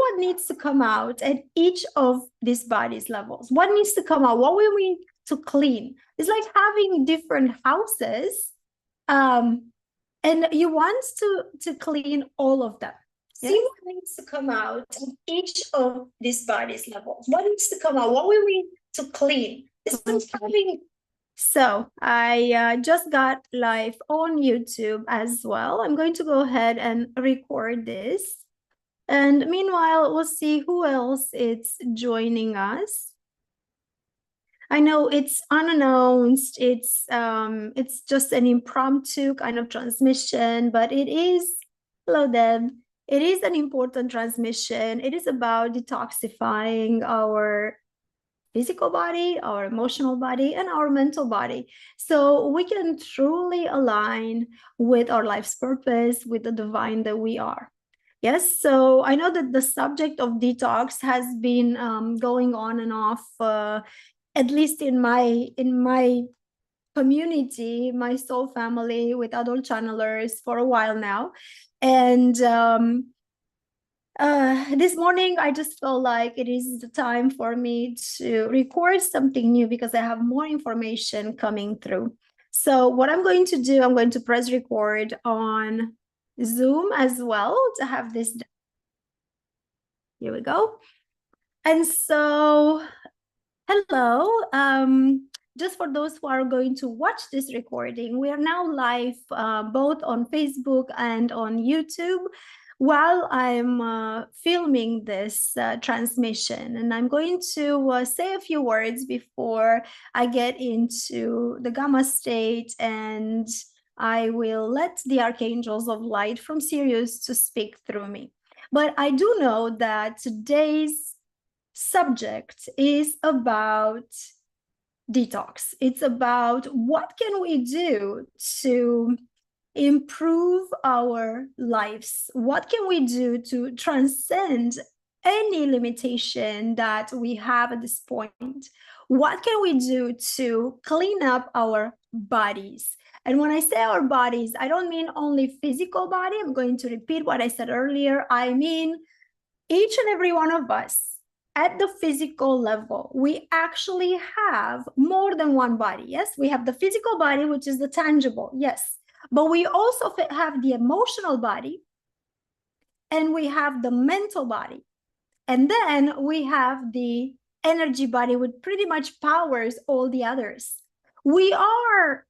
what needs to come out at each of these bodies levels. What needs to come out? What will we need to clean? It's like having different houses, and you want to clean all of them. See what needs to come out at each of these bodies levels. What needs to come out? What will we need to clean? It's like having. So I just got live on YouTube as well. I'm going to go ahead and record this. And meanwhile, we'll see who else is joining us. I know it's unannounced. It's just an impromptu kind of transmission, but it is, hello Deb, it is an important transmission. It is about detoxifying our physical body, our emotional body, and our mental body, so we can truly align with our life's purpose, with the divine that we are. Yes, so I know that the subject of detox has been going on and off, at least in my community, my soul family with adult channelers for a while now. And this morning, I just felt like it is the time for me to record something new because I have more information coming through. So what I'm going to do, I'm going to press record on Zoom as well to have this. Here we go. And so, hello. Just for those who are going to watch this recording, we are now live both on Facebook and on YouTube while I'm filming this transmission. And I'm going to say a few words before I get into the gamma state, and I will let the Archangels of Light from Sirius to speak through me. But I do know that today's subject is about detox. It's about what can we do to improve our lives? What can we do to transcend any limitation that we have at this point? What can we do to clean up our bodies? And when I say our bodies, I don't mean only physical body. I'm going to repeat what I said earlier. I mean each and every one of us at the physical level. We actually have more than one body. Yes, we have the physical body, which is the tangible. Yes, but we also have the emotional body, and we have the mental body, and then we have the energy body, which pretty much powers all the others. We are,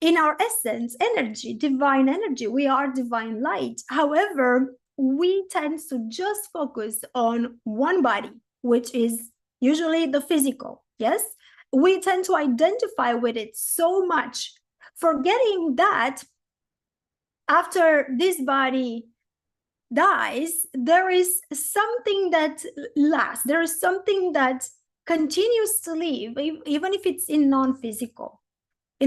in our essence, energy, divine energy. We are divine light. However, we tend to just focus on one body, which is usually the physical. Yes, we tend to identify with it so much, forgetting that after this body dies, there is something that lasts. There is something that continues to live, even if it's in a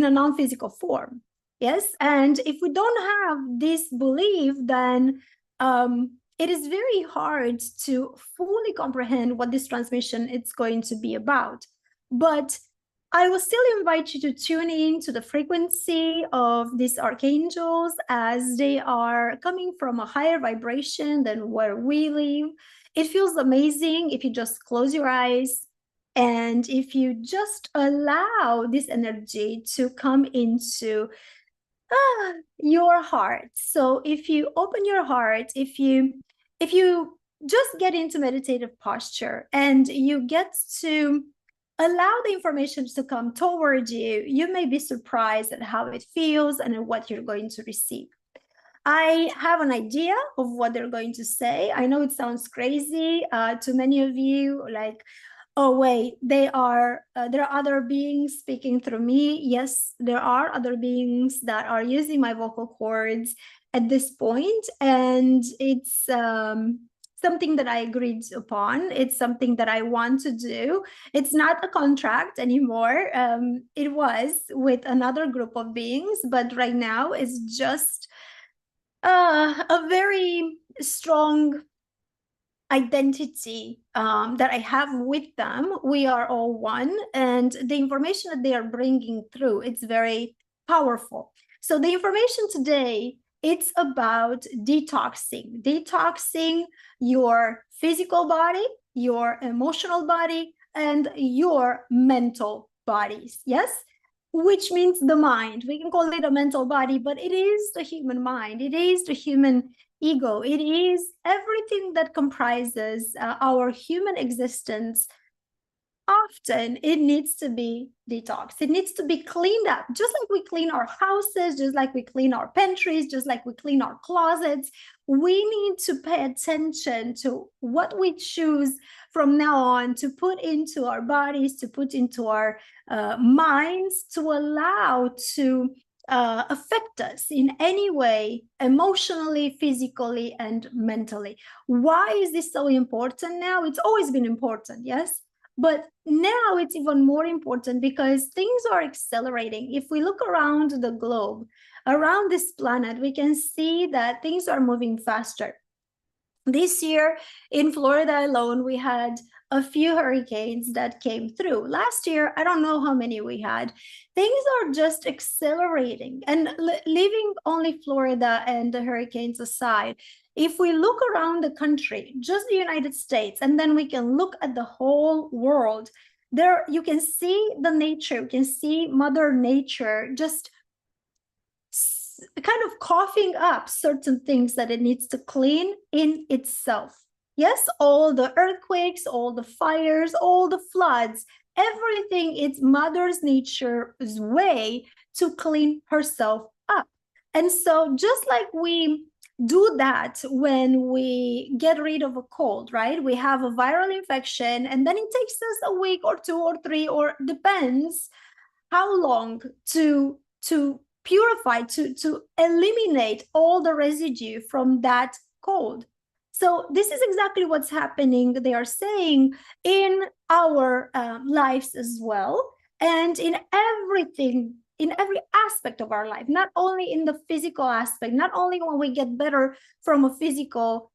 non-physical form. Yes, and if we don't have this belief, then it is very hard to fully comprehend what this transmission is going to be about. But I will still invite you to tune in to the frequency of these archangels, as they are coming from a higher vibration than where we live. It feels amazing if you just close your eyes and if you just allow this energy to come into your heart. So if you open your heart, if you just get into meditative posture and you get to allow the information to come towards you, you may be surprised at how it feels and at what you're going to receive. I have an idea of what they're going to say. I know it sounds crazy to many of you, like, oh wait, there are other beings speaking through me. Yes, there are other beings that are using my vocal cords at this point, and it's something that I agreed upon. It's something that I want to do. It's not a contract anymore. It was with another group of beings, but right now it's just a very strong identity that I have with them. We are all one, and the information that they are bringing through, it's very powerful. So the information today It's about detoxing your physical body, your emotional body, and your mental bodies. Yes, which means the mind. We can call it a mental body, but it is the human mind. It is the human ego. It is everything that comprises our human existence. Often it needs to be detoxed. It needs to be cleaned up, just like we clean our houses, just like we clean our pantries, just like we clean our closets. We need to pay attention to what we choose from now on to put into our bodies, to put into our minds, to allow to affect us in any way, emotionally, physically, and mentally. Why is this so important now? It's always been important, yes? But now it's even more important because things are accelerating. If we look around the globe, around this planet, we can see that things are moving faster. This year in Florida alone, we had a few hurricanes that came through. Last year, I don't know how many we had. Things are just accelerating. And leaving only Florida and the hurricanes aside, if we look around the country, just the United States, and then we can look at the whole world, there you can see the nature, you can see Mother Nature just kind of coughing up certain things that it needs to clean in itself. Yes, all the earthquakes, all the fires, all the floods, everything, it's Mother Nature's way to clean herself up. And so just like we do that when we get rid of a cold, right? We have a viral infection and then it takes us a week or 2 or 3, or depends how long to purify, to eliminate all the residue from that cold. So this is exactly what's happening, they are saying, in our lives as well, and in everything, in every aspect of our life, not only in the physical aspect, not only when we get better from a physical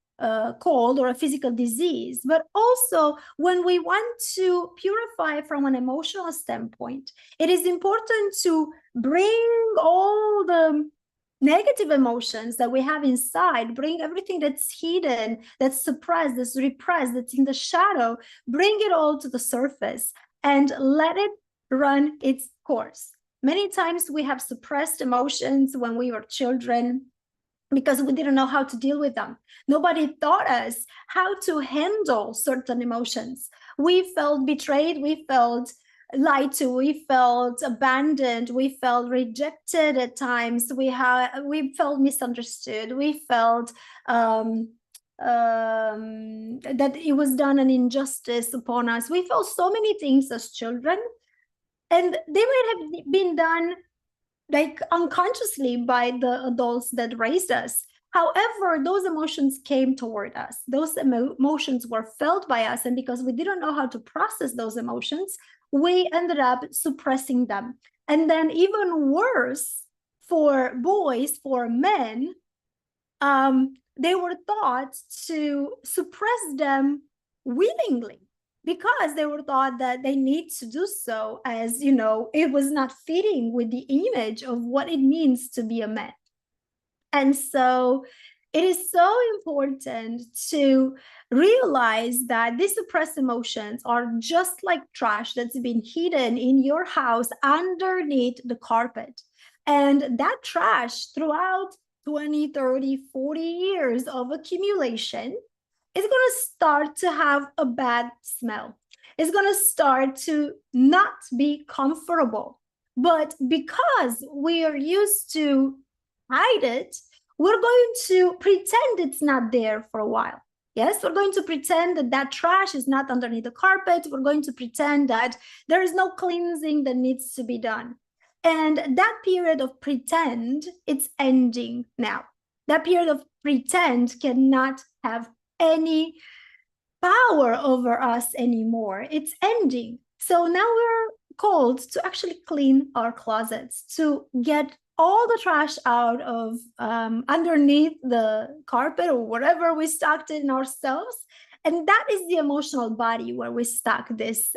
cold or a physical disease, but also when we want to purify from an emotional standpoint. It is important to bring all the negative emotions that we have inside, bring everything that's hidden, that's suppressed, that's repressed, that's in the shadow, bring it all to the surface and let it run its course. Many times we have suppressed emotions when we were children because we didn't know how to deal with them. Nobody taught us how to handle certain emotions. We felt betrayed, we felt lied to, we felt abandoned, we felt rejected at times, we felt misunderstood, we felt that it was done an injustice upon us. We felt so many things as children, and they might have been done like unconsciously by the adults that raised us. However, those emotions came toward us. Those emotions were felt by us. And because we didn't know how to process those emotions, we ended up suppressing them. And then even worse for boys, for men, they were taught to suppress them willingly, because they were taught that they need to do so, as you know, it was not fitting with the image of what it means to be a man. And so it is so important to realize that these suppressed emotions are just like trash that's been hidden in your house underneath the carpet. And that trash, throughout 20, 30, 40 years of accumulation, it's going to start to have a bad smell. It's going to start to not be comfortable. But because we are used to hide it, we're going to pretend it's not there for a while. Yes, we're going to pretend that that trash is not underneath the carpet. We're going to pretend that there is no cleansing that needs to be done. And that period of pretend, it's ending now. That period of pretend cannot have any power over us anymore. It's ending. So now we're called to actually clean our closets, to get all the trash out of underneath the carpet or whatever we stocked in ourselves. And that is the emotional body where we stock this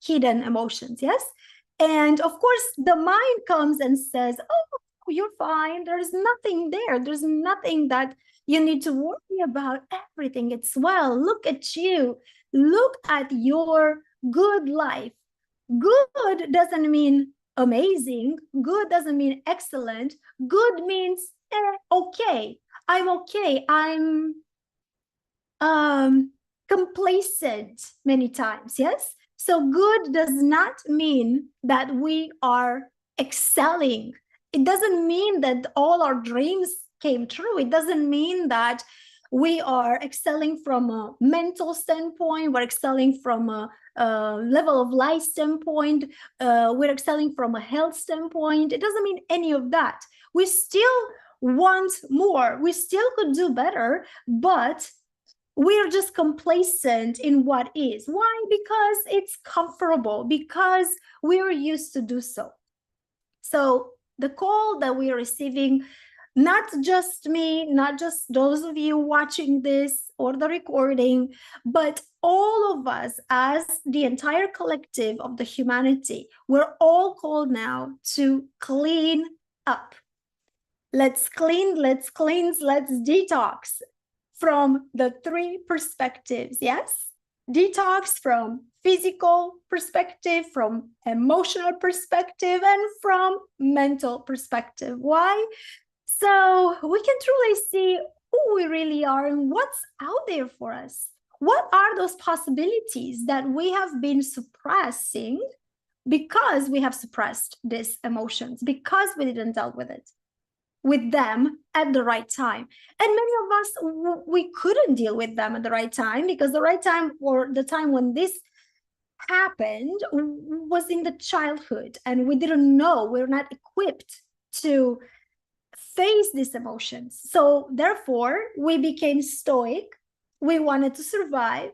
hidden emotions, yes? And of course, the mind comes and says, oh, you're fine. There's nothing there. There's nothing that you need to worry about. Everything it's well. Look at you. Look at your good life. Good doesn't mean amazing. Good doesn't mean excellent. Good means okay. I'm okay. I'm complacent many times. Yes. So good does not mean that we are excelling. It doesn't mean that all our dreams came true. It doesn't mean that we are excelling from a mental standpoint. We're excelling from a level of life standpoint. We're excelling from a health standpoint. It doesn't mean any of that. We still want more. We still could do better, but we're just complacent in what is. Why? Because it's comfortable, because we're used to do so. So the call that we are receiving, not just me, not just those of you watching this or the recording, but all of us as the entire collective of the humanity, we're all called now to clean up. Let's clean, let's cleanse, let's detox from the three perspectives. Yes, detox from physical perspective, from emotional perspective, and from mental perspective. Why? So we can truly see who we really are and what's out there for us. What are those possibilities that we have been suppressing because we have suppressed these emotions, because we didn't deal with them at the right time? And many of us, we couldn't deal with them at the right time, because the right time, or the time when this happened, was in the childhood, and we didn't know, we're not equipped to face these emotions. So therefore we became stoic. We wanted to survive.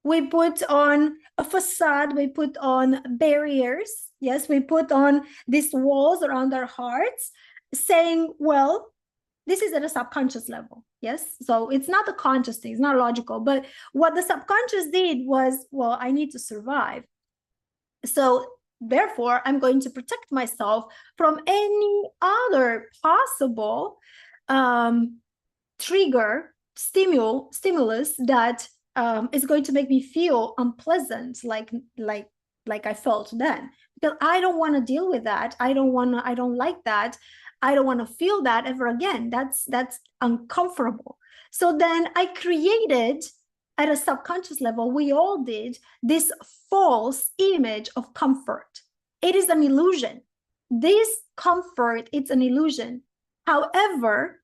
We put on a facade, we put on barriers. Yes, we put on these walls around our hearts, saying, well, this is at a subconscious level. Yes, so it's not a conscious thing, it's not logical, but what the subconscious did was, well, I need to survive, so therefore I'm going to protect myself from any other possible trigger, stimulus that is going to make me feel unpleasant, like I felt then, because I don't want to deal with that. I don't like that. I don't want to feel that ever again. That's uncomfortable. So then I created, at a subconscious level, we all did, this false image of comfort. It is an illusion. This comfort, it's an illusion. However,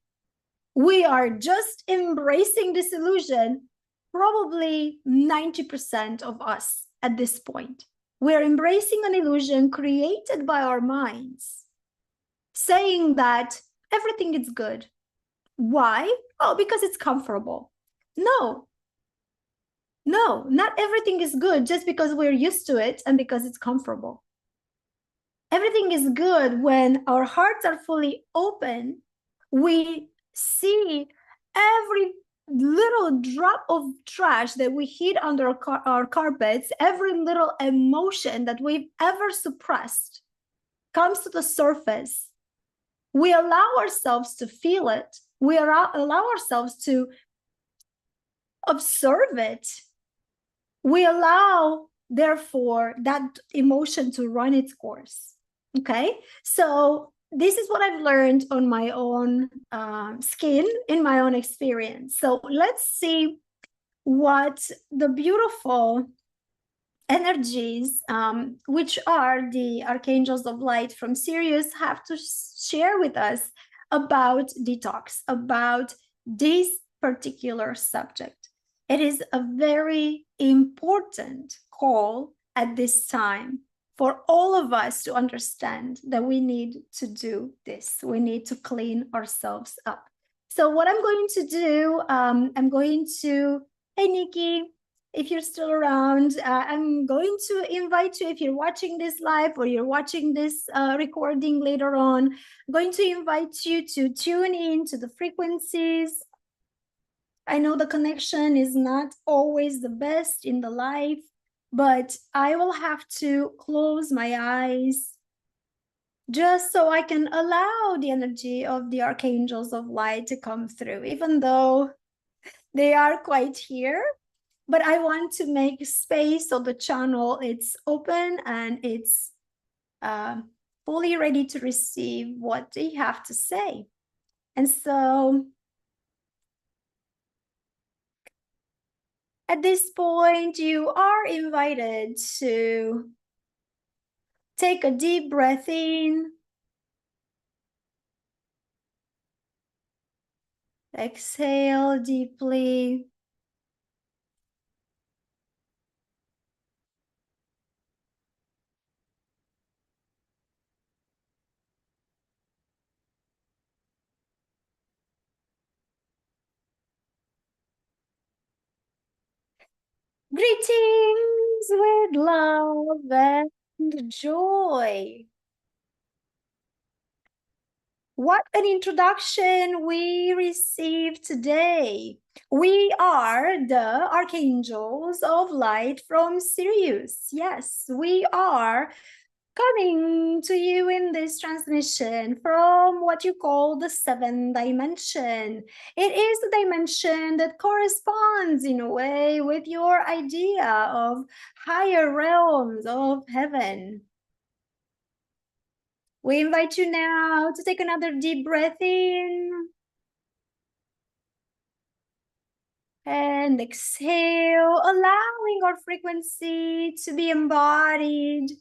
we are just embracing this illusion, probably 90% of us at this point. We're embracing an illusion created by our minds, saying that everything is good. Why? Oh, because it's comfortable. No, not everything is good just because we're used to it and because it's comfortable. Everything is good when our hearts are fully open. We see every little drop of trash that we hid under our carpets, every little emotion that we've ever suppressed comes to the surface. We allow ourselves to feel it. We allow ourselves to observe it. We allow, therefore, that emotion to run its course. Okay, so this is what I've learned on my own skin, in my own experience. So let's see what the beautiful energies, which are the Archangels of Light from Sirius, have to share with us about detox, about this particular subject. It is a very important call at this time for all of us to understand that we need to do this. We need to clean ourselves up. So what I'm going to do, I'm going to, hey, Nikki, if you're still around, I'm going to invite you, if you're watching this live or you're watching this recording later on, I'm going to invite you to tune in to the frequencies. I know the connection is not always the best in the live, but I will have to close my eyes, just so I can allow the energy of the Archangels of Light to come through, even though they are quite here. But I want to make space so the channel it's open and it's fully ready to receive what they have to say. And so at this point, you are invited to take a deep breath in. Exhale deeply. Greetings with love and joy. What an introduction we received today. We are the Archangels of Light from Sirius. Yes, we are coming to you in this transmission from what you call the seventh dimension. It is the dimension that corresponds in a way with your idea of higher realms of heaven. We invite you now to take another deep breath in and exhale, allowing our frequency to be embodied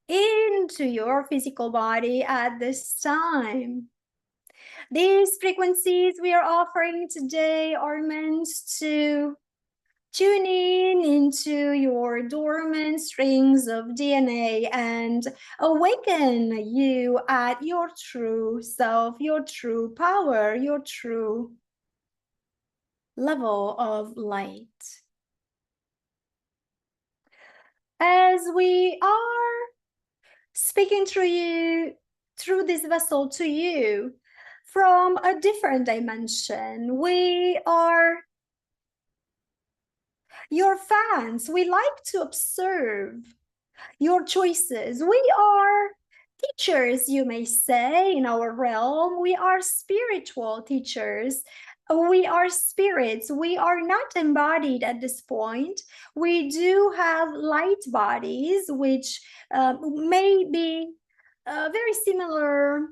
into your physical body at this time. These frequencies we are offering today are meant to tune in into your dormant strings of DNA and awaken you at your true self, your true power, your true level of light. As we are speaking through you, through this vessel to you, from a different dimension, we are your fans. We like to observe your choices. We are teachers, you may say, in our realm. We are spiritual teachers. We are spirits. We are not embodied at this point. We do have light bodies, which may be very similar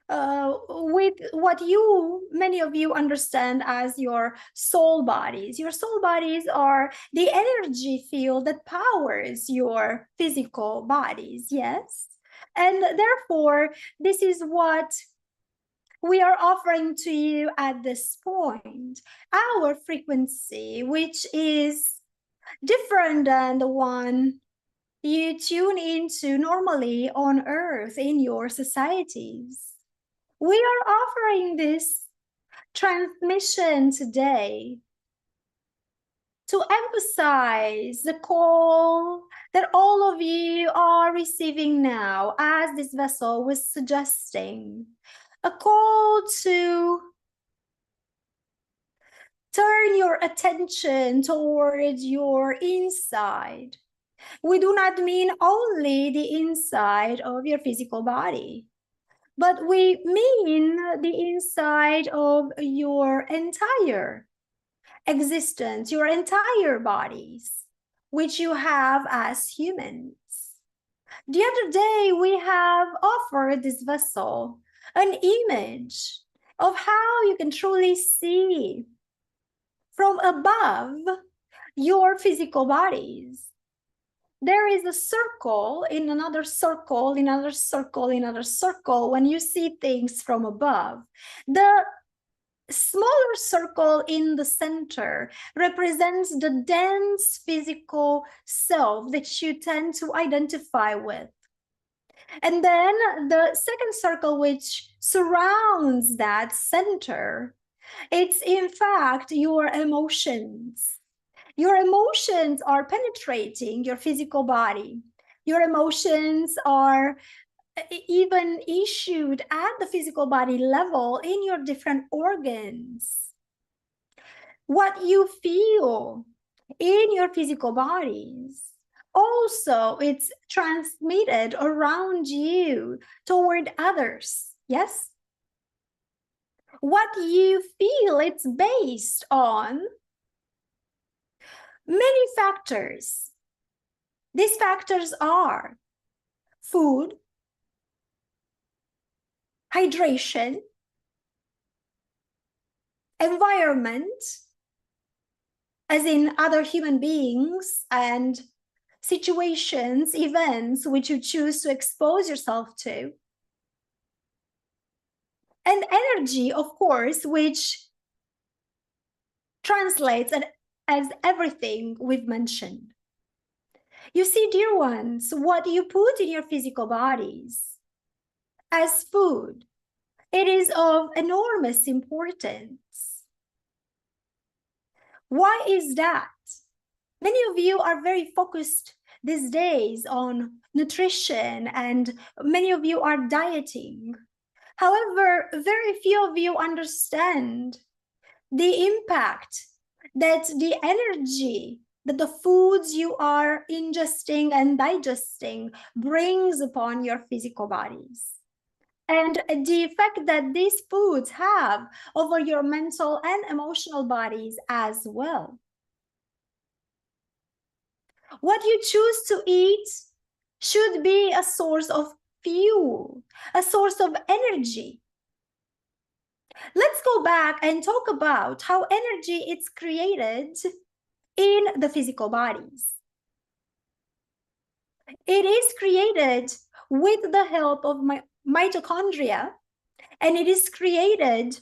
with what many of you understand as your soul bodies. Your soul bodies are the energy field that powers your physical bodies, yes? And therefore, this is what we are offering to you at this point. Our frequency, which is different than the one you tune into normally on Earth in your societies. We are offering this transmission today to emphasize the call that all of you are receiving now, as this vessel was suggesting. A call to turn your attention towards your inside. We do not mean only the inside of your physical body, but we mean the inside of your entire existence, your entire bodies, which you have as humans. The other day, we have offered this vessel an image of how you can truly see from above your physical bodies. There is a circle in another circle, in another circle, in another circle when you see things from above. The smaller circle in the center represents the dense physical self that you tend to identify with. And then the second circle, which surrounds that center, it's in fact your emotions. Your emotions are penetrating your physical body. Your emotions are even issued at the physical body level in your different organs. What you feel in your physical bodies also it's transmitted around you toward others. Yes? What you feel, it's based on many factors. These factors are food, hydration, environment, as in other human beings and situations, events which you choose to expose yourself to, and energy, of course, which translates as everything we've mentioned. You see, dear ones, what you put in your physical bodies as food, it is of enormous importance. Why is that? Many of you are very focused these days on nutrition, and many of you are dieting. However, very few of you understand the impact that the energy that the foods you are ingesting and digesting brings upon your physical bodies, and the effect that these foods have over your mental and emotional bodies as well. What you choose to eat should be a source of fuel, a source of energy. Let's go back and talk about how energy is created in the physical bodies. It is created with the help of mitochondria, and it is created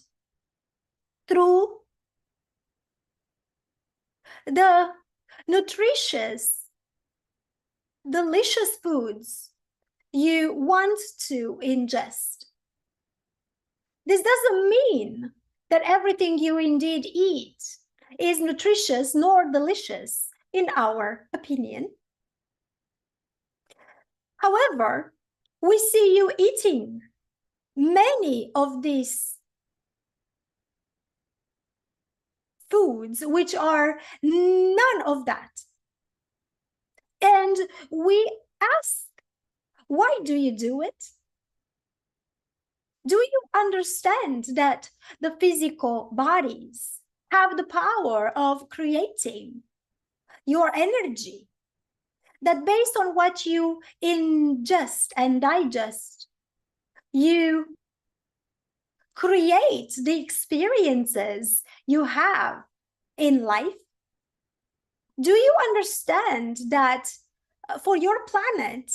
through the nutritious, delicious foods you want to ingest. This doesn't mean that everything you indeed eat is nutritious nor delicious, in our opinion. However, we see you eating many of these foods which are none of that. And we ask, why do you do it? Do you understand that the physical bodies have the power of creating your energy? That based on what you ingest and digest, you create the experiences you have in life? Do you understand that for your planet,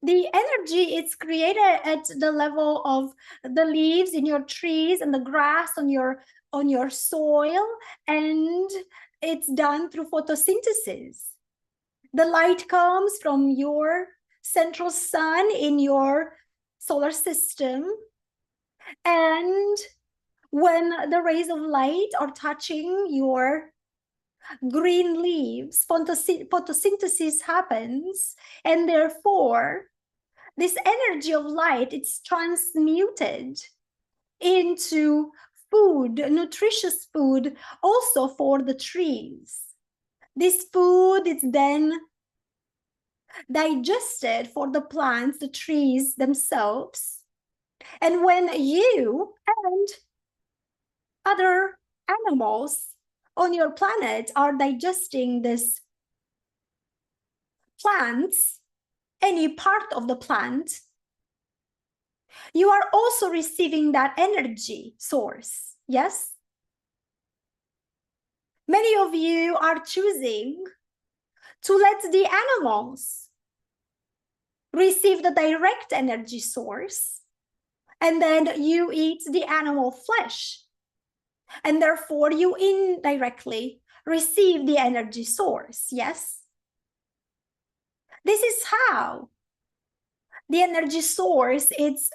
the energy is created at the level of the leaves in your trees and the grass on your soil, and it's done through photosynthesis? The light comes from your central sun in your solar system, and when the rays of light are touching your green leaves, photosynthesis happens, and therefore this energy of light, it's transmuted into food, nutritious food, also for the trees. This food is then digested for the plants, the trees themselves. And when you and other animals on your planet are digesting this plants, any part of the plant, you are also receiving that energy source. Yes? Many of you are choosing to let the animals receive the direct energy source, and then you eat the animal flesh, and therefore you indirectly receive the energy source. Yes? This is how the energy source is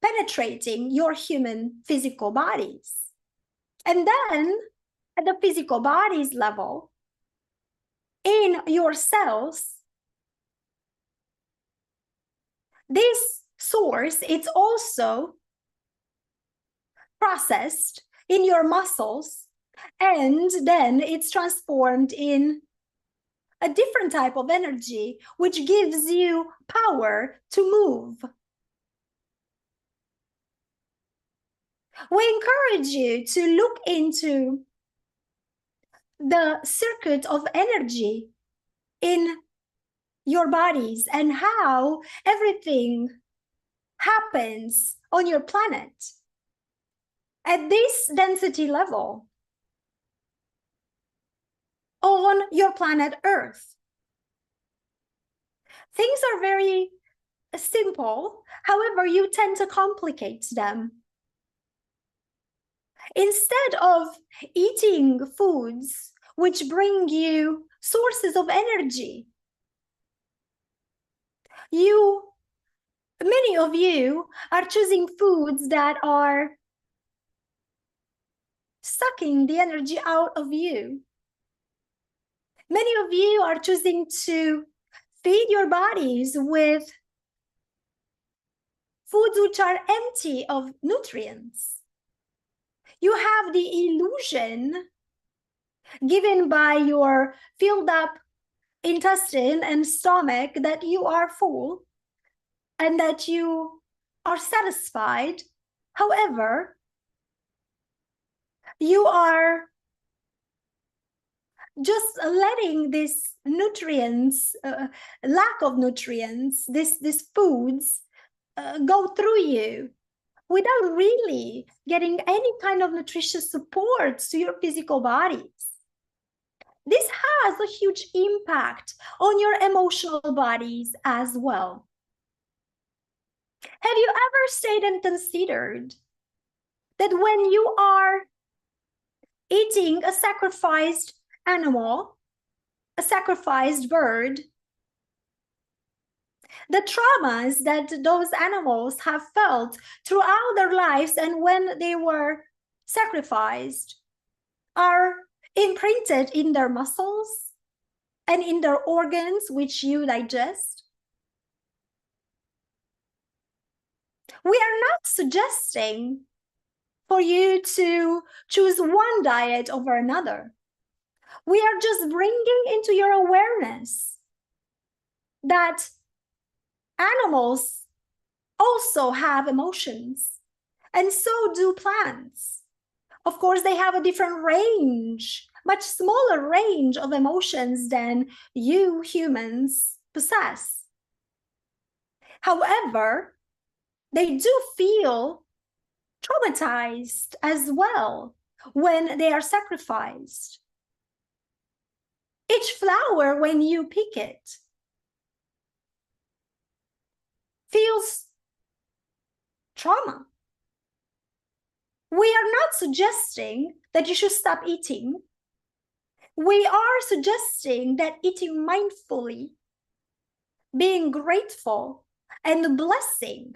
penetrating your human physical bodies. And then at the physical bodies level, in your cells, this source, it's also processed in your muscles, and then it's transformed in a different type of energy, which gives you power to move. We encourage you to look into the circuit of energy in your bodies and how everything happens on your planet at this density level on your planet Earth. Things are very simple. However, you tend to complicate them. Instead of eating foods which bring you sources of energy, many of you are choosing foods that are sucking the energy out of you. Many of you are choosing to feed your bodies with foods which are empty of nutrients. You have the illusion given by your filled up intestine and stomach that you are full and that you are satisfied. However, you are just letting these nutrients, lack of nutrients, these foods go through you without really getting any kind of nutritious support to your physical bodies. This has a huge impact on your emotional bodies as well. Have you ever stayed and considered that when you are eating a sacrificed animal, a sacrificed bird, the traumas that those animals have felt throughout their lives and when they were sacrificed are imprinted in their muscles and in their organs which you digest? We are not suggesting for you to choose one diet over another. We are just bringing into your awareness that animals also have emotions, and so do plants. Of course, they have a different range, much smaller range of emotions than you humans possess. However, they do feel traumatized as well when they are sacrificed. Each flower, when you pick it, feels trauma. We are not suggesting that you should stop eating. We are suggesting that eating mindfully, being grateful, and blessing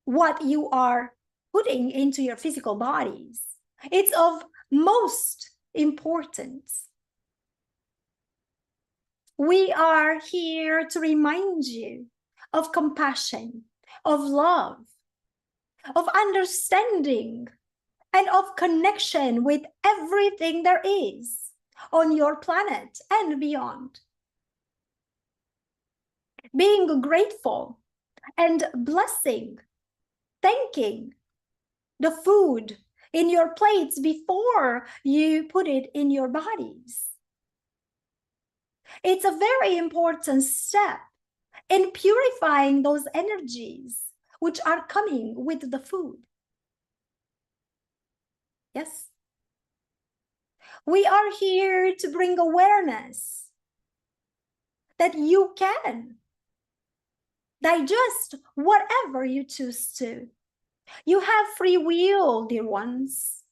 what you are putting into your physical bodies, it's of most importance. We are here to remind you of compassion, of love, of understanding, and of connection with everything there is on your planet and beyond. Being grateful and blessing, thanking the food in your plates before you put it in your bodies. It's a very important step in purifying those energies which are coming with the food. Yes. We are here to bring awareness that you can digest whatever you choose to. You have free will, dear ones.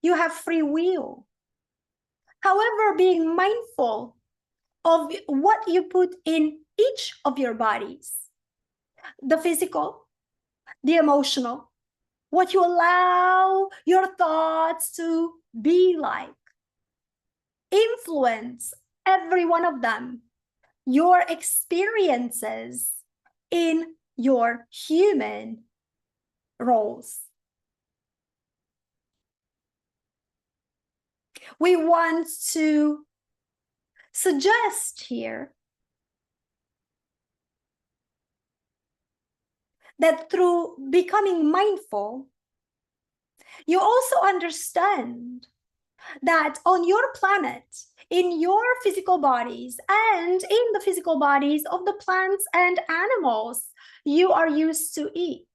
You have free will. However, being mindful of what you put in each of your bodies, the physical, the emotional, what you allow your thoughts to be like, influence every one of them, your experiences in your human roles. We want to suggest here that through becoming mindful, you also understand that on your planet, in your physical bodies and in the physical bodies of the plants and animals you are used to eat,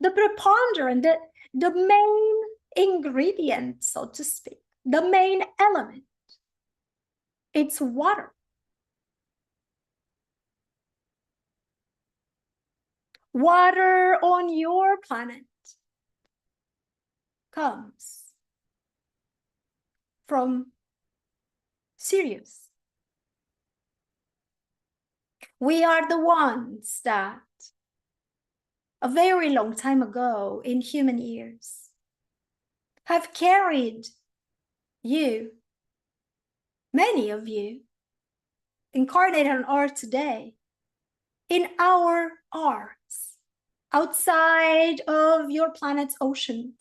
the preponderant, the main ingredient, so to speak, the main element, it's water. Water on your planet comes from Sirius. We are the ones that a very long time ago in human years have carried you, many of you, incarnated on earth today, in our arms, outside of your planet's oceans.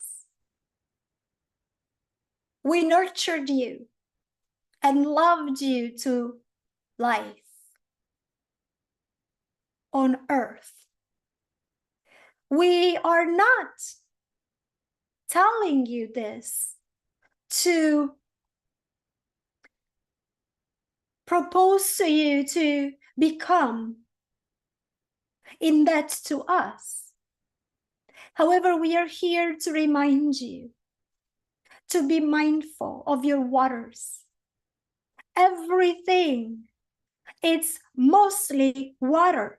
We nurtured you and loved you to life on earth. We are not telling you this to propose to you to become in debt to us. However, we are here to remind you to be mindful of your waters. Everything, it's mostly water.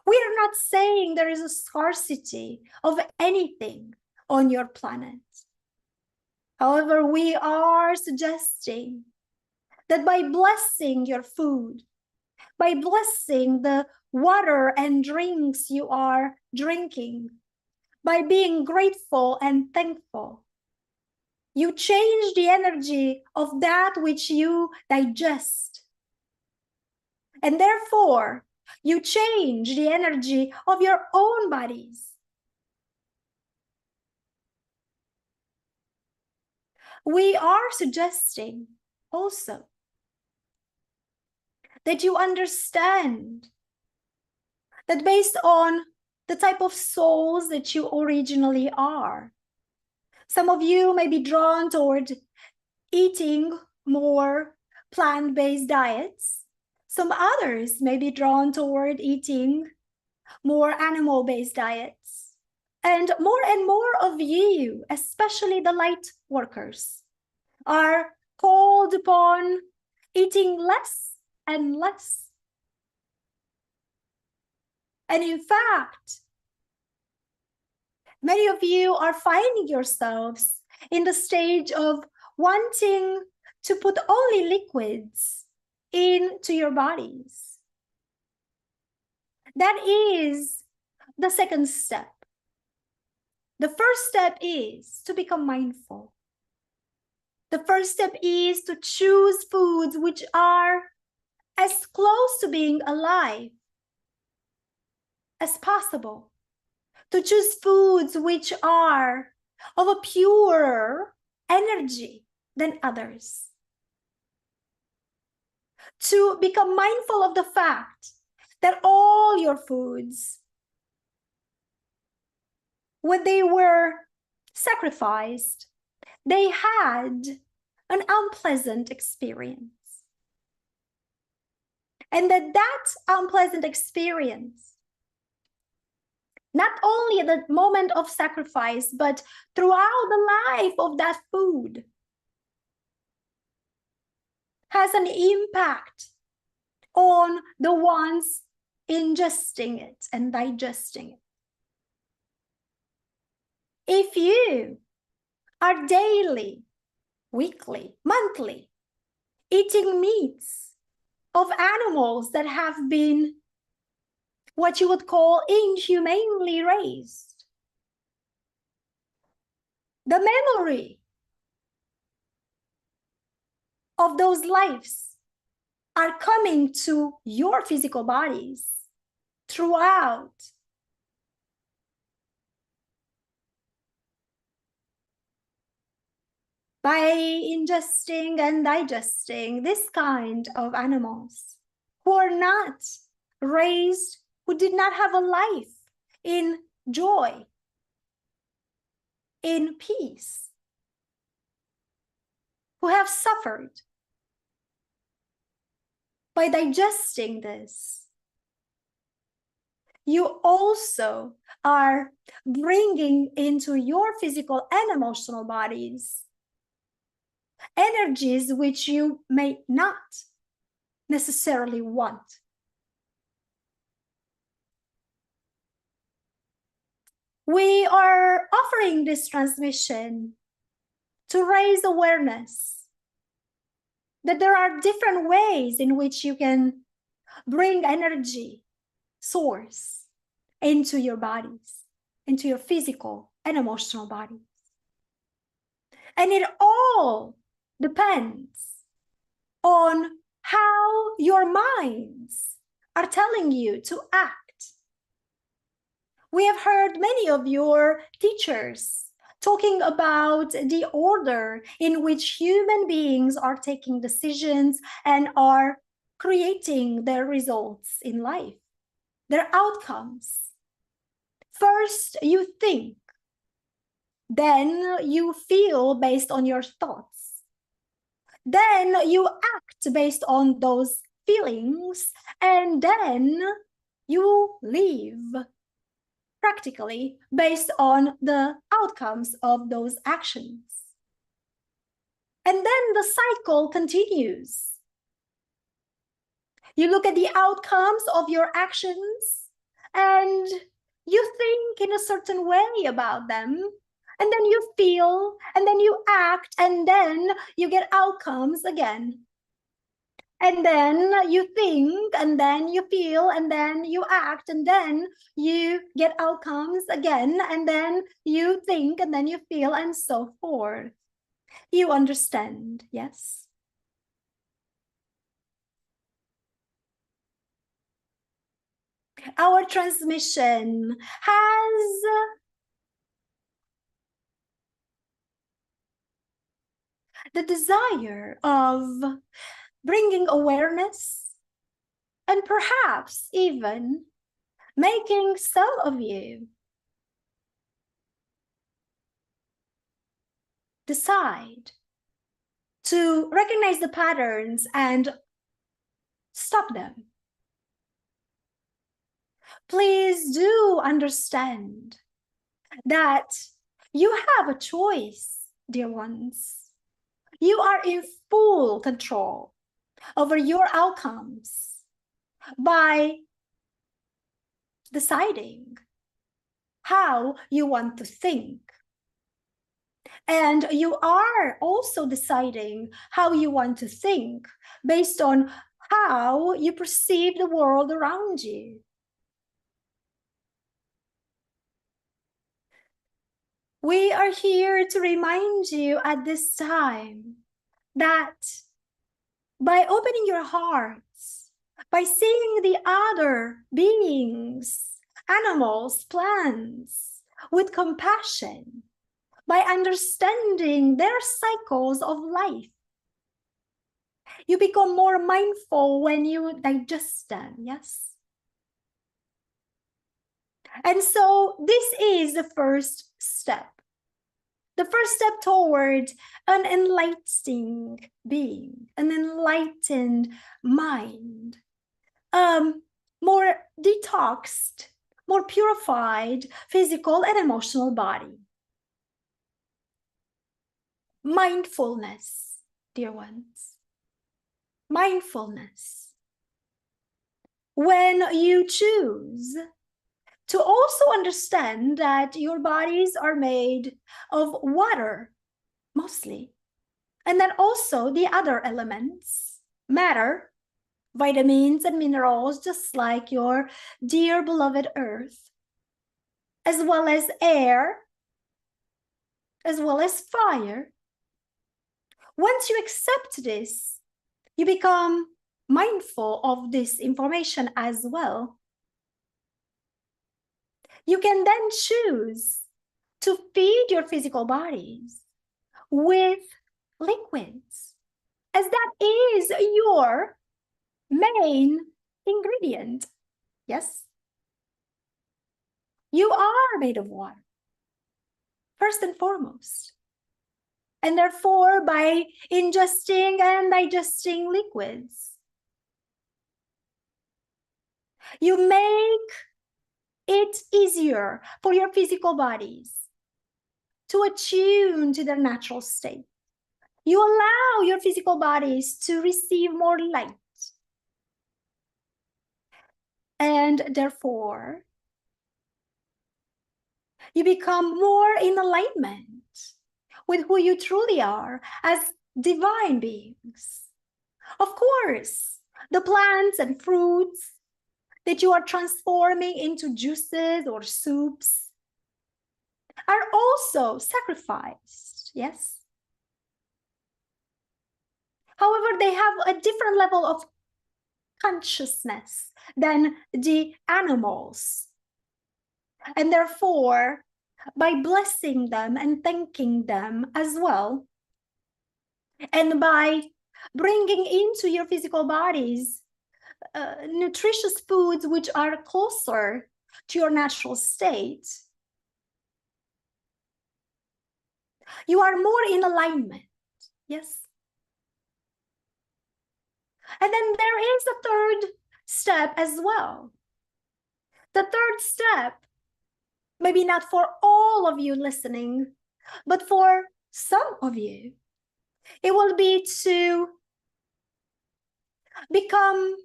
We are not saying there is a scarcity of anything on your planet. However, we are suggesting that by blessing your food, by blessing the water and drinks you are drinking, by being grateful and thankful, you change the energy of that which you digest. And therefore, you change the energy of your own bodies. We are suggesting also that you understand that based on the type of souls that you originally are, some of you may be drawn toward eating more plant-based diets. Some others may be drawn toward eating more animal-based diets. And more of you, especially the light workers, are called upon eating less and less. And in fact, many of you are finding yourselves in the stage of wanting to put only liquids into your bodies. That is the second step. The first step is to become mindful. The first step is to choose foods which are as close to being alive as possible. To choose foods which are of a purer energy than others. To become mindful of the fact that all your foods, when they were sacrificed, they had an unpleasant experience. And that unpleasant experience, not only at the moment of sacrifice, but throughout the life of that food, has an impact on the ones ingesting it and digesting it. If you are daily, weekly, monthly, eating meats of animals that have been what you would call inhumanely raised, the memory of those lives are coming to your physical bodies throughout by ingesting and digesting this kind of animals who are not raised, who did not have a life in joy, in peace, who have suffered by digesting this. You also are bringing into your physical and emotional bodies energies which you may not necessarily want. We are offering this transmission to raise awareness that there are different ways in which you can bring energy source into your bodies, into your physical and emotional bodies. And it all depends on how your minds are telling you to act. We have heard many of your teachers talking about the order in which human beings are taking decisions and are creating their results in life, their outcomes. First, you think, then you feel based on your thoughts. Then you act based on those feelings, and then you live practically based on the outcomes of those actions. And then the cycle continues. You look at the outcomes of your actions and you think in a certain way about them. And then you feel, and then you act, and then you get outcomes again. And then you think, and then you feel, and then you act, and then you get outcomes again, and then you think, and then you feel, and so forth. You understand, yes? Our transmission has the desire of bringing awareness and perhaps even making some of you decide to recognize the patterns and stop them. Please do understand that you have a choice, dear ones. You are in full control over your outcomes by deciding how you want to think. And you are also deciding how you want to think based on how you perceive the world around you. We are here to remind you at this time that by opening your hearts, by seeing the other beings, animals, plants, with compassion, by understanding their cycles of life, you become more mindful when you digest them, yes? And so this is the first step. The first step toward an enlightening being, an enlightened mind, more detoxed, more purified physical and emotional body. Mindfulness, dear ones. Mindfulness. When you choose to also understand that your bodies are made of water, mostly, and then also the other elements, matter, vitamins and minerals, just like your dear beloved earth, as well as air, as well as fire. Once you accept this, you become mindful of this information as well. You can then choose to feed your physical bodies with liquids, as that is your main ingredient. Yes? You are made of water, first and foremost. And therefore, by ingesting and digesting liquids, you make it easier for your physical bodies to attune to their natural state. You allow your physical bodies to receive more light. And therefore, you become more in alignment with who you truly are as divine beings. Of course, the plants and fruits that you are transforming into juices or soups are also sacrificed, yes? However, they have a different level of consciousness than the animals. And therefore, by blessing them and thanking them as well, and by bringing into your physical bodies nutritious foods which are closer to your natural state, you are more in alignment, yes? And then there is a third step as well. The third step, maybe not for all of you listening, but for some of you, it will be to become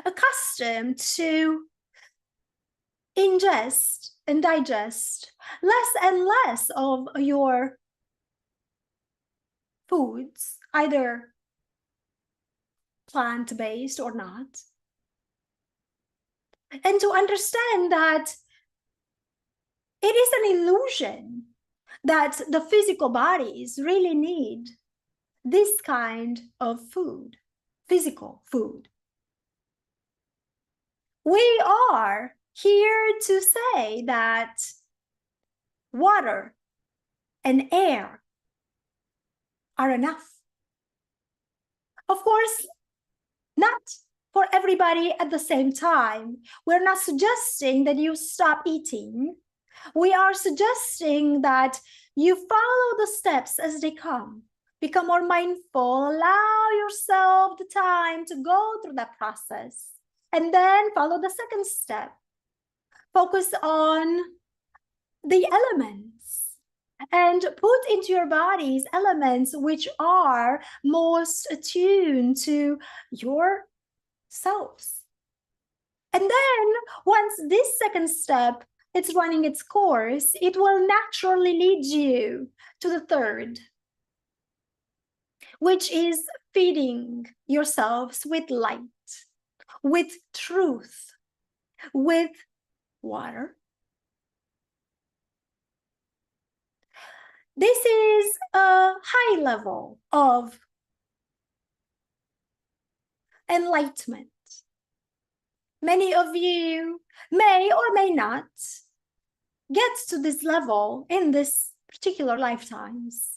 accustomed to ingest and digest less and less of your foods, either plant-based or not. And to understand that it is an illusion that the physical bodies really need this kind of food, physical food. We are here to say that water and air are enough. Of course, not for everybody at the same time. We're not suggesting that you stop eating. We are suggesting that you follow the steps as they come. Become more mindful, allow yourself the time to go through that process. And then follow the second step. Focus on the elements and put into your bodies elements which are most attuned to your selves. And then once this second step it's running its course, it will naturally lead you to the third, which is feeding yourselves with light, with truth, with water. This is a high level of enlightenment. Many of you may or may not get to this level in this particular lifetimes.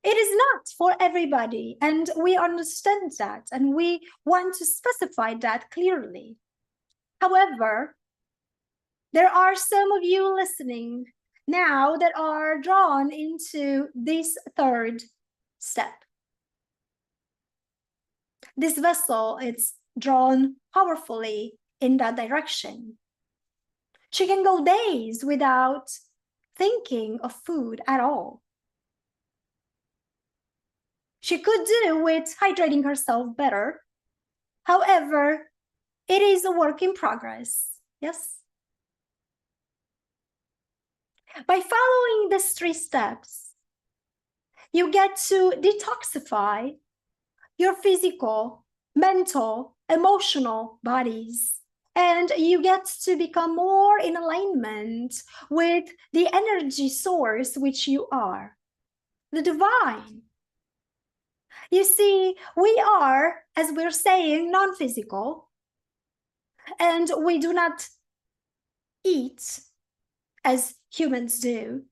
It is not for everybody, and we understand that, and we want to specify that clearly. However, there are some of you listening now that are drawn into this third step. This vessel is drawn powerfully in that direction. She can go days without thinking of food at all. She could do with hydrating herself better. However, it is a work in progress. Yes? By following these 3 steps, you get to detoxify your physical, mental, emotional bodies. And you get to become more in alignment with the energy source which you are, the divine. You see, we are, as we're saying, non-physical, and we do not eat as humans do.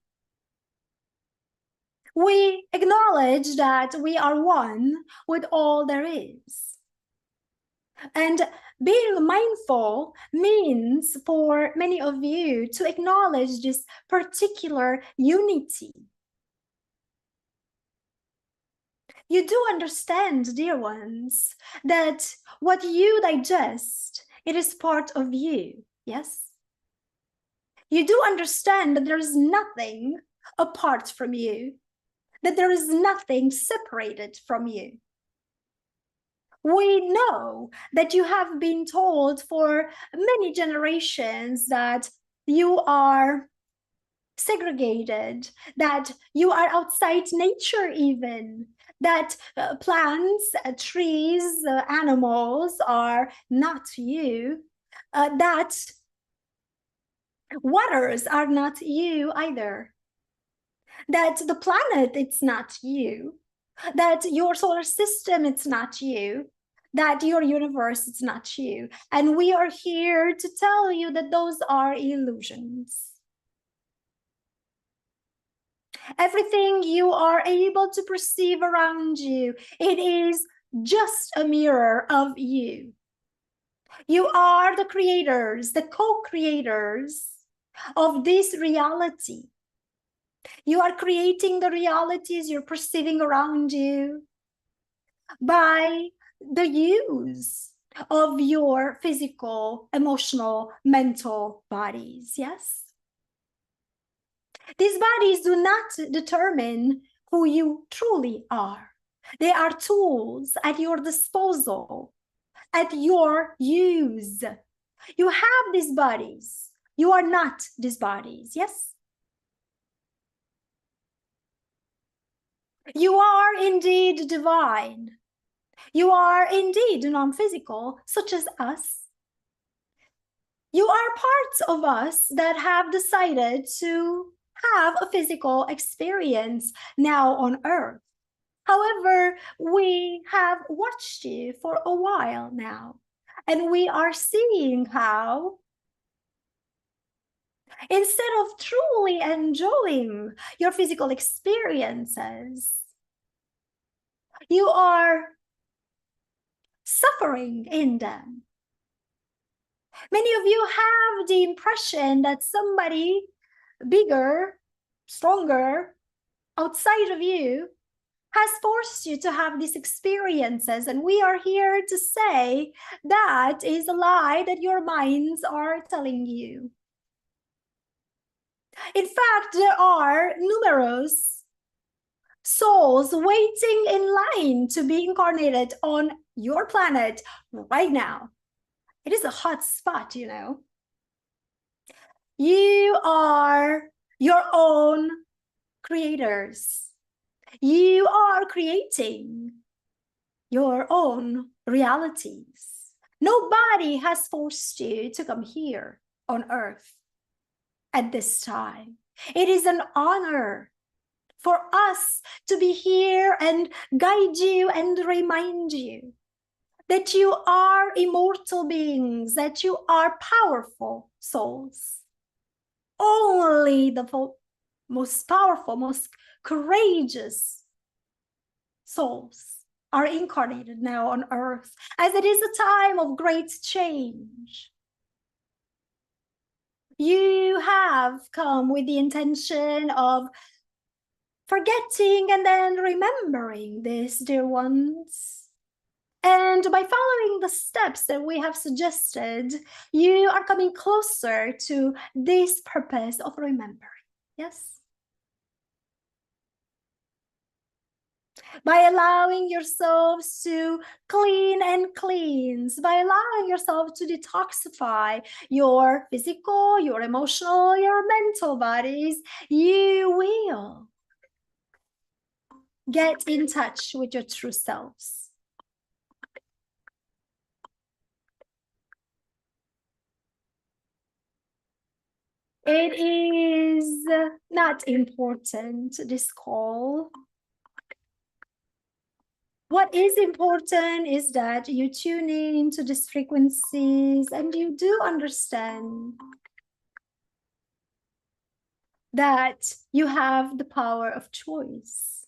We acknowledge that we are one with all there is. And being mindful means for many of you to acknowledge this particular unity. You do understand, dear ones, that what you digest, it is part of you, yes? You do understand that there is nothing apart from you, that there is nothing separated from you. We know that you have been told for many generations that you are segregated, that you are outside nature even, that plants, trees, animals are not you, that waters are not you either, that the planet, it's not you, that your solar system, it's not you, that your universe, it's not you. And we are here to tell you that those are illusions. Everything you are able to perceive around you, it is just a mirror of you. You are the creators, the co-creators of this reality. You are creating the realities you're perceiving around you by the use of your physical, emotional, mental bodies, yes? These bodies do not determine who you truly are. They are tools at your disposal, at your use. You have these bodies. You are not these bodies, yes? You are indeed divine. You are indeed non-physical, such as us. You are parts of us that have decided to have a physical experience now on Earth. However, we have watched you for a while now, and we are seeing how instead of truly enjoying your physical experiences, you are suffering in them. Many of you have the impression that somebody bigger, stronger, outside of you has forced you to have these experiences. And we are here to say that is a lie that your minds are telling you. In fact, there are numerous souls waiting in line to be incarnated on your planet right now. It is a hot spot, you know. You are your own creators. You are creating your own realities. Nobody has forced you to come here on Earth at this time. It is an honor for us to be here and guide you and remind you that you are immortal beings, that you are powerful souls. Only the most powerful, most courageous souls are incarnated now on Earth, as it is a time of great change. You have come with the intention of forgetting and then remembering this, dear ones. And by following the steps that we have suggested, you are coming closer to this purpose of remembering. Yes? By allowing yourselves to clean and cleanse, by allowing yourself to detoxify your physical, your emotional, your mental bodies, you will get in touch with your true selves. It is not important, this call. What is important is that you tune in to these frequencies and you do understand that you have the power of choice,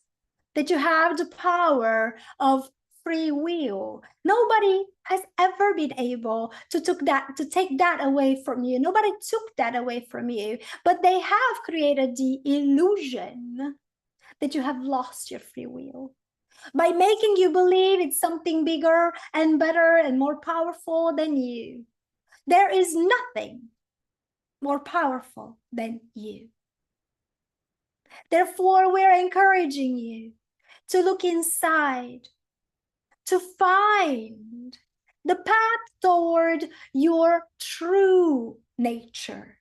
that you have the power of free will. Nobody has ever been able to take that away from you. Nobody took that away from you, but they have created the illusion that you have lost your free will by making you believe it's something bigger and better and more powerful than you. There is nothing more powerful than you. Therefore, we're encouraging you to look inside, to find the path toward your true nature.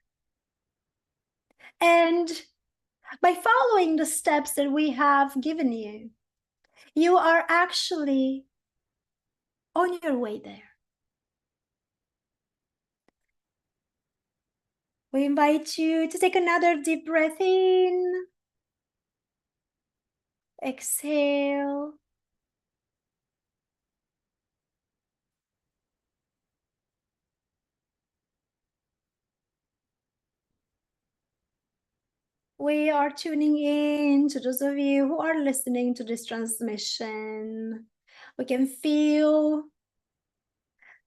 And by following the steps that we have given you, you are actually on your way there. We invite you to take another deep breath in. Exhale. We are tuning in to those of you who are listening to this transmission. We can feel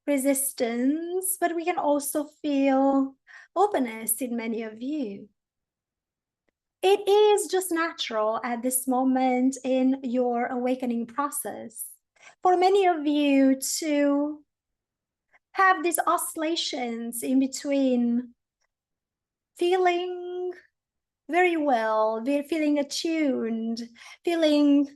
resistance, but we can also feel openness in many of you. It is just natural at this moment in your awakening process for many of you to have these oscillations in between feeling very well, feeling attuned, feeling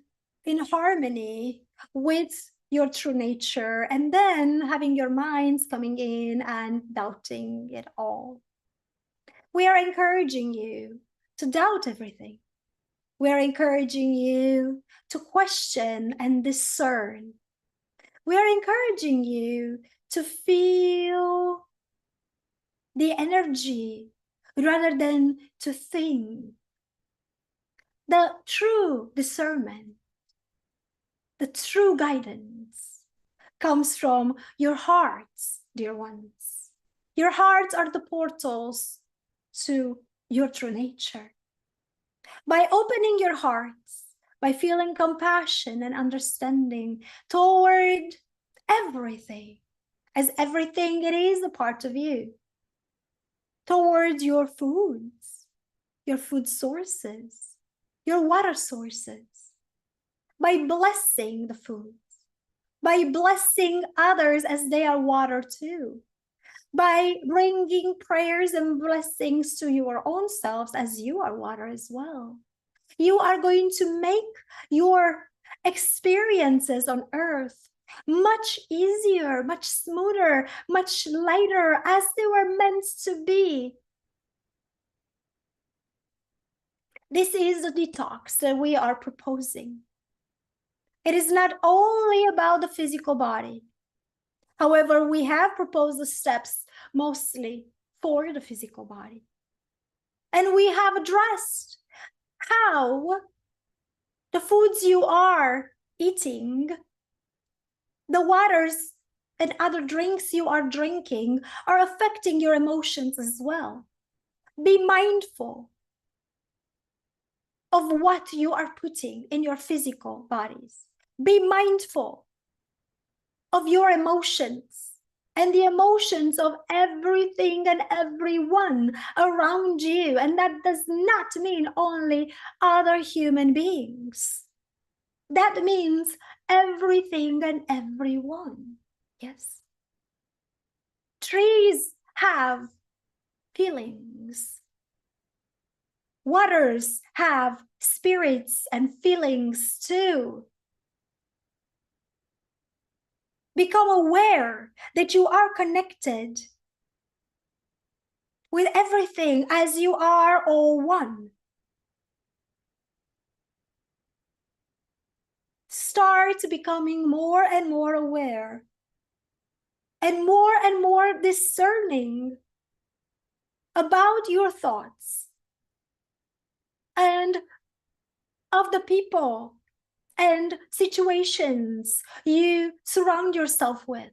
in harmony with your true nature, and then having your minds coming in and doubting it all. We are encouraging you to doubt everything. We are encouraging you to question and discern. We are encouraging you to feel the energy rather than to think. The true discernment, the true guidance comes from your hearts, dear ones. Your hearts are the portals to your true nature. By opening your hearts, by feeling compassion and understanding toward everything, as everything it is a part of you, toward your foods, your food sources, your water sources, by blessing the foods, by blessing others as they are water too, by bringing prayers and blessings to your own selves as you are water as well. You are going to make your experiences on earth much easier, much smoother, much lighter, as they were meant to be. This is the detox that we are proposing. It is not only about the physical body. However, we have proposed the steps mostly for the physical body. And we have addressed how the foods you are eating, the waters and other drinks you are drinking are affecting your emotions as well. Be mindful of what you are putting in your physical bodies. Be mindful of your emotions and the emotions of everything and everyone around you. And that does not mean only other human beings. That means everything and everyone. Yes. Trees have feelings. Waters have spirits and feelings too. Become aware that you are connected with everything as you are all one. Start becoming more and more aware and more discerning about your thoughts and of the people and situations you surround yourself with.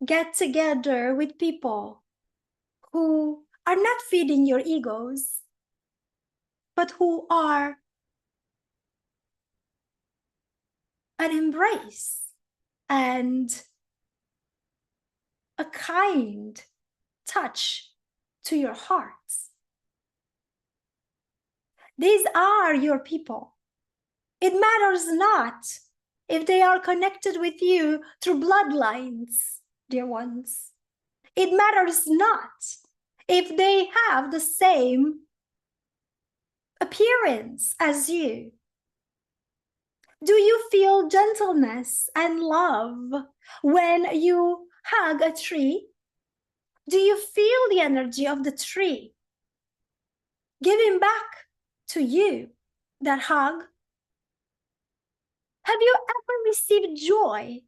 Get together with people who are not feeding your egos, but who are an embrace and a kind touch to your hearts. These are your people. It matters not if they are connected with you through bloodlines, dear ones. It matters not if they have the same appearance as you. Do you feel gentleness and love when you hug a tree? Do you feel the energy of the tree giving back to you that hug? Have you ever received joy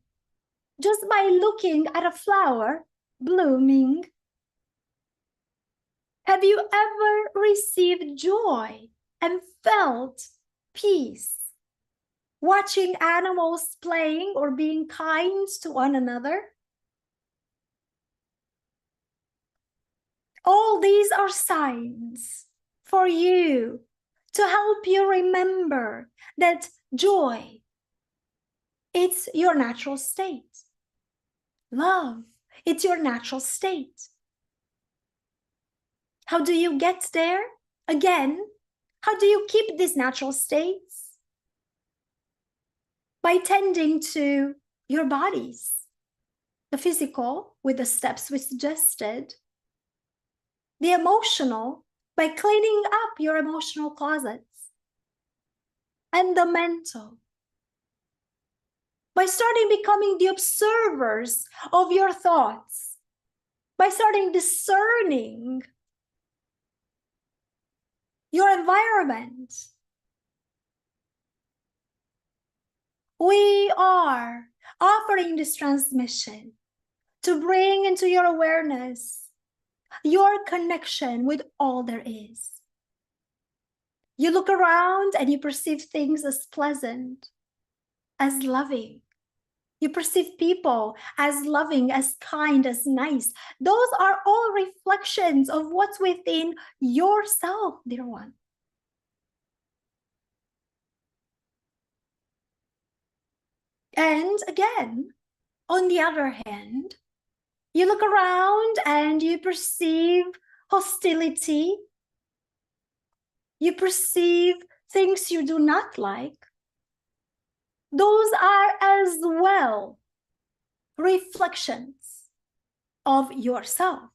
just by looking at a flower blooming? Have you ever received joy and felt peace watching animals playing or being kind to one another? All these are signs for you to help you remember that joy, it's your natural state. Love, it's your natural state. How do you get there? Again, how do you keep these natural states? By tending to your bodies, the physical with the steps we suggested, the emotional by cleaning up your emotional closets, and the mental by starting becoming the observers of your thoughts, by starting discerning your environment. We are offering this transmission to bring into your awareness your connection with all there is. You look around and you perceive things as pleasant, as loving. You perceive people as loving, as kind, as nice. Those are all reflections of what's within yourself, dear one. And again, on the other hand, you look around and you perceive hostility. You perceive things you do not like. Those are as well reflections of yourself.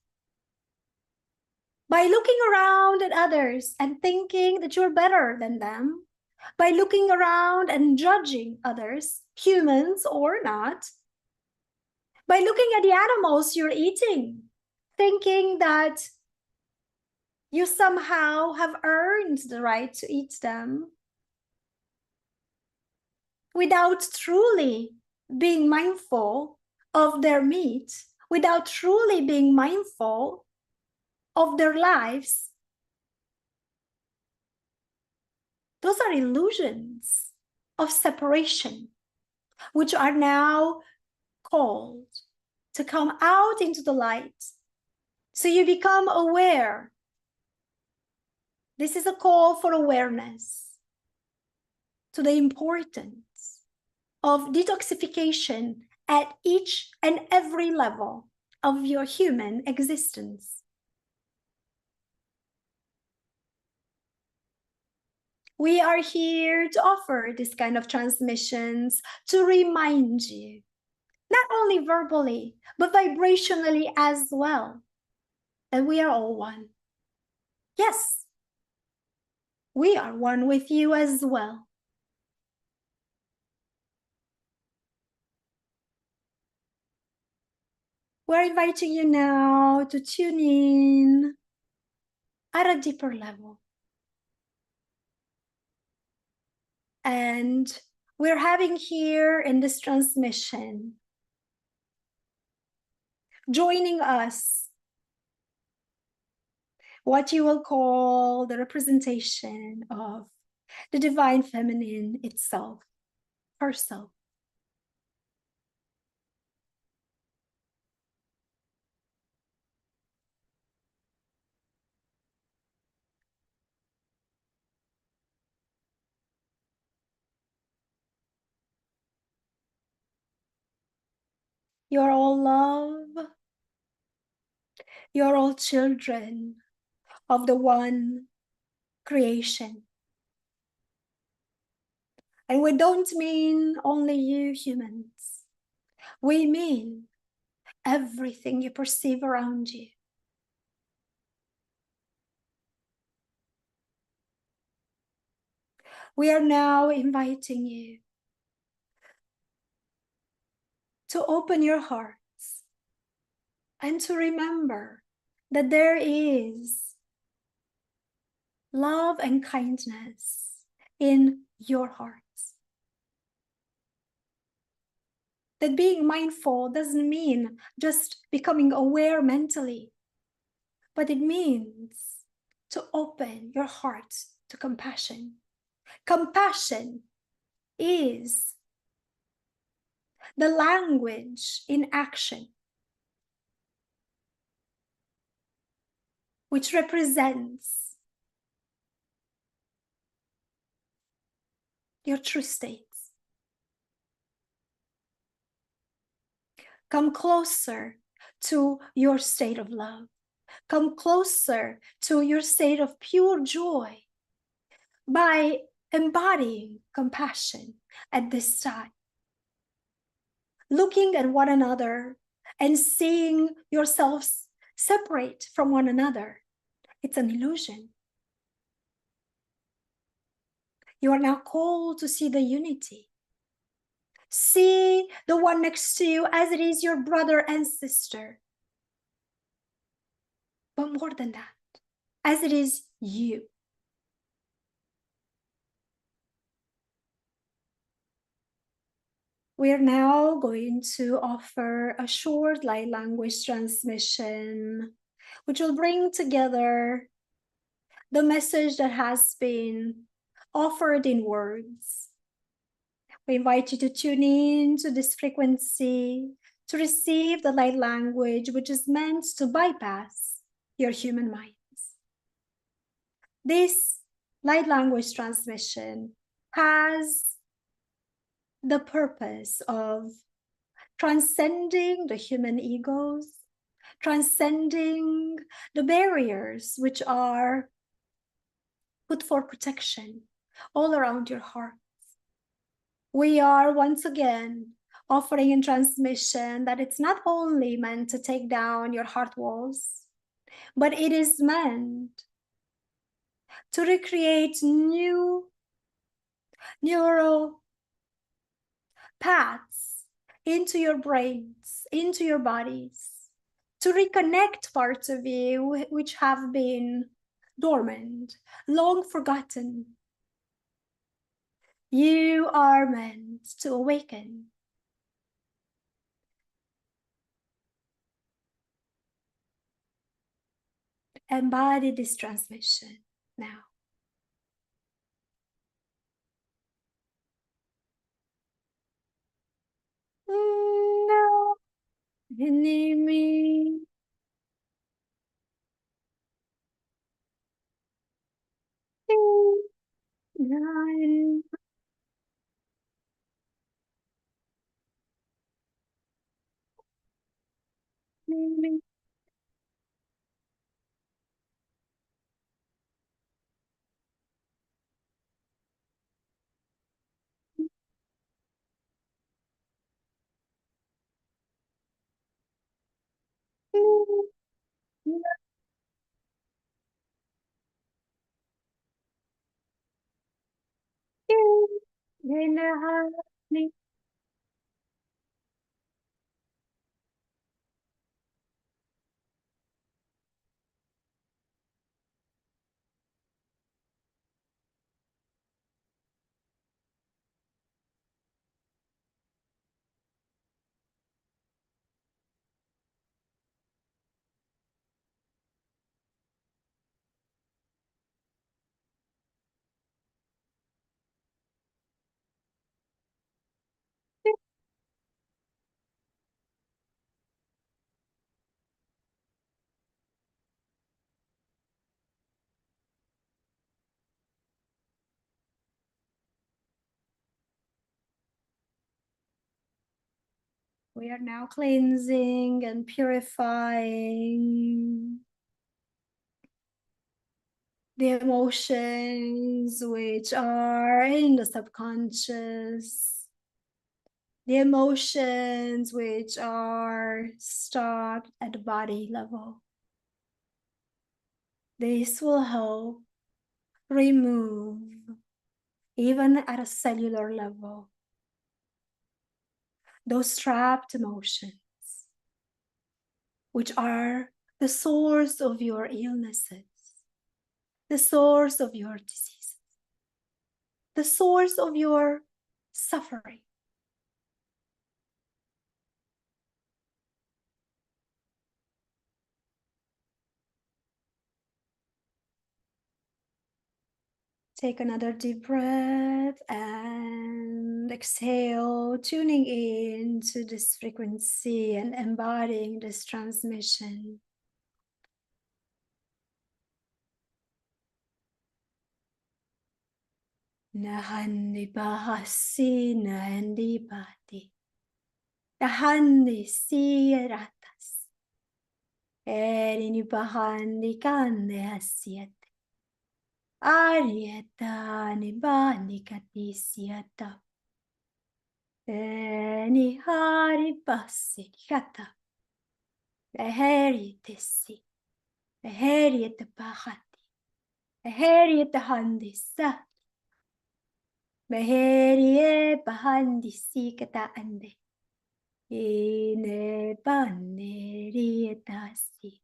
By looking around at others and thinking that you're better than them, by looking around and judging others, humans or not, by looking at the animals you're eating, thinking that you somehow have earned the right to eat them, without truly being mindful of their meat, without truly being mindful of their lives. Those are illusions of separation, which are now called to come out into the light. So you become aware. This is a call for awareness to the importance of detoxification at each and every level of your human existence. We are here to offer this kind of transmissions to remind you, not only verbally, but vibrationally as well, that we are all one. Yes, we are one with you as well. We're inviting you now to tune in at a deeper level. And we're having here in this transmission, joining us, what you will call the representation of the divine feminine itself, herself. You're all love. You're all children of the one creation. And we don't mean only you humans. We mean everything you perceive around you. We are now inviting you to open your hearts and to remember that there is love and kindness in your hearts. That being mindful doesn't mean just becoming aware mentally, but it means to open your heart to compassion. Compassion is the language in action, which represents your true states. Come closer to your state of love. Come closer to your state of pure joy by embodying compassion at this time. Looking at one another and seeing yourselves separate from one another. It's an illusion. You are now called to see the unity. See the one next to you as it is your brother and sister. But more than that, as it is you. We are now going to offer a short light language transmission, which will bring together the message that has been offered in words. We invite you to tune in to this frequency to receive the light language, which is meant to bypass your human minds. This light language transmission has the purpose of transcending the human egos, transcending the barriers which are put for protection all around your heart. We are once again offering in transmission that it's not only meant to take down your heart walls, but it is meant to recreate new neural paths into your brains, into your bodies, to reconnect parts of you which have been dormant, long forgotten. You are meant to awaken. Embody this transmission now. No enemy. Nine. Enemy. We are now cleansing and purifying the emotions which are in the subconscious, the emotions which are stuck at the body level. This will help remove, even at a cellular level, those trapped emotions, which are the source of your illnesses, the source of your diseases, the source of your suffering. Take another deep breath and exhale, tuning in to this frequency and embodying this transmission. Nahandi bahasi nahandi bati. Nahandi siratas. Erini bahandi kande hasiat. Arieta ni bandi katisiata. Ni hari basi kata. Eheri tesi. Eheri et bahati. Eheri et handi sa. Beheri e bahandi si kata ande. Ine baneri etasi.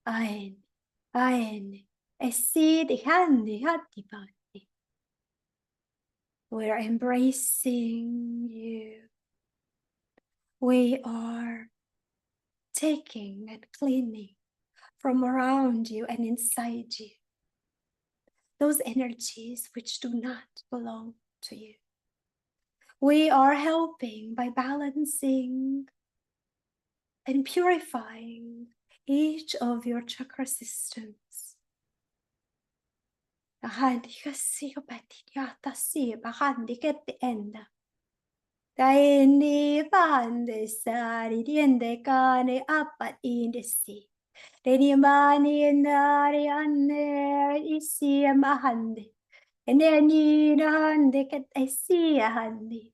Aen. Aen. Esi de handi hati bati. We're embracing you. We are taking and cleaning from around you and inside you those energies which do not belong to you. We are helping by balancing and purifying each of your chakra systems. Daindi pande sari diende kane apat indesi. Deni mani nari anne isi amahande. Eneni nahande ket esi ahandi.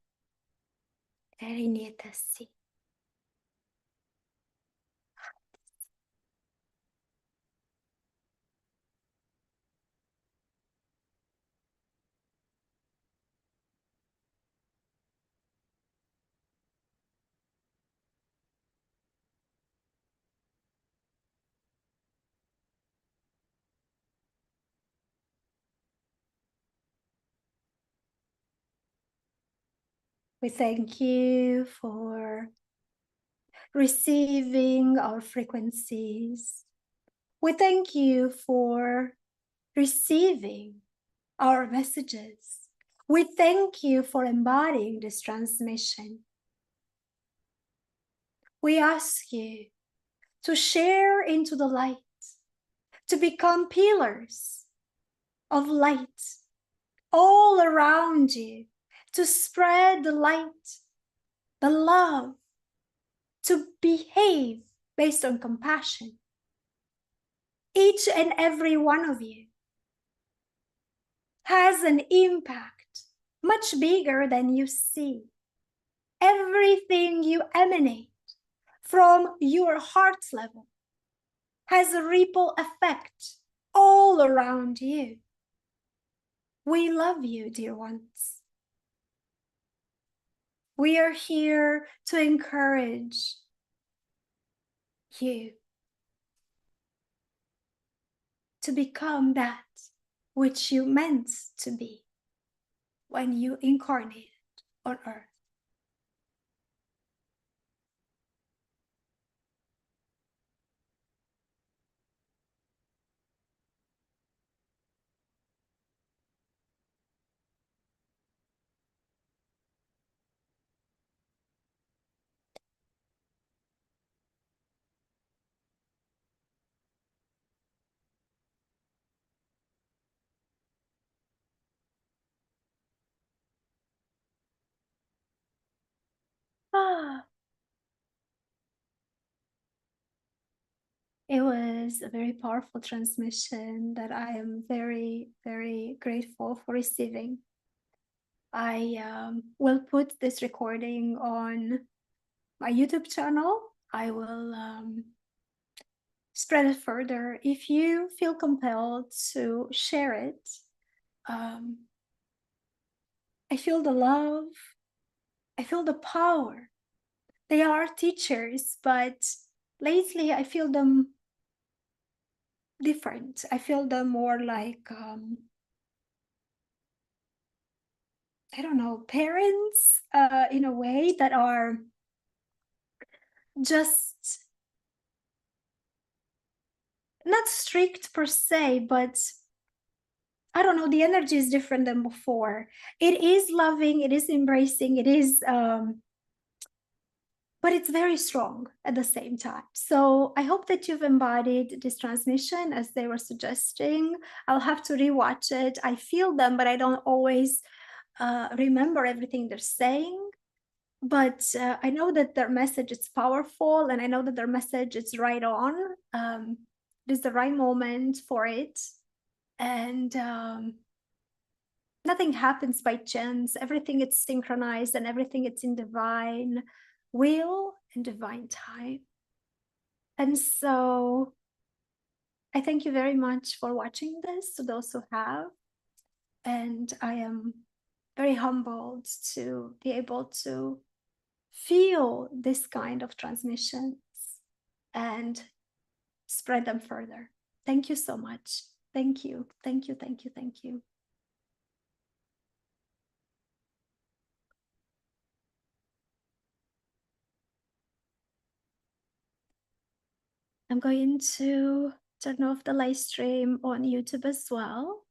Erinetasi. We thank you for receiving our frequencies. We thank you for receiving our messages. We thank you for embodying this transmission. We ask you to share into the light, to become pillars of light all around you, to spread the light, the love, to behave based on compassion. Each and every one of you has an impact much bigger than you see. Everything you emanate from your heart level has a ripple effect all around you. We love you, dear ones. We are here to encourage you to become that which you meant to be when you incarnated on earth. Ah, It was a very powerful transmission that I am very, very grateful for receiving. I will put this recording on my YouTube channel. I will spread it further. If you feel compelled to share it, I feel the love, I feel the power. They are teachers, but lately I feel them different. I feel them more like I don't know, parents in a way that are just not strict per se, but I don't know, the energy is different than before. It is loving, it is embracing, it is but it's very strong at the same time. So I hope that you've embodied this transmission as they were suggesting. I'll have to rewatch it. I feel them, but I don't always remember everything they're saying. But I know that their message is powerful, and I know that their message is right on. It is the right moment for it. And nothing happens by chance. Everything is synchronized, and everything is in divine will and divine time. And so I thank you very much for watching this, to those who have. And I am very humbled to be able to feel this kind of transmissions and spread them further. Thank you so much. Thank you. Thank you. Thank you. Thank you. I'm going to turn off the live stream on YouTube as well.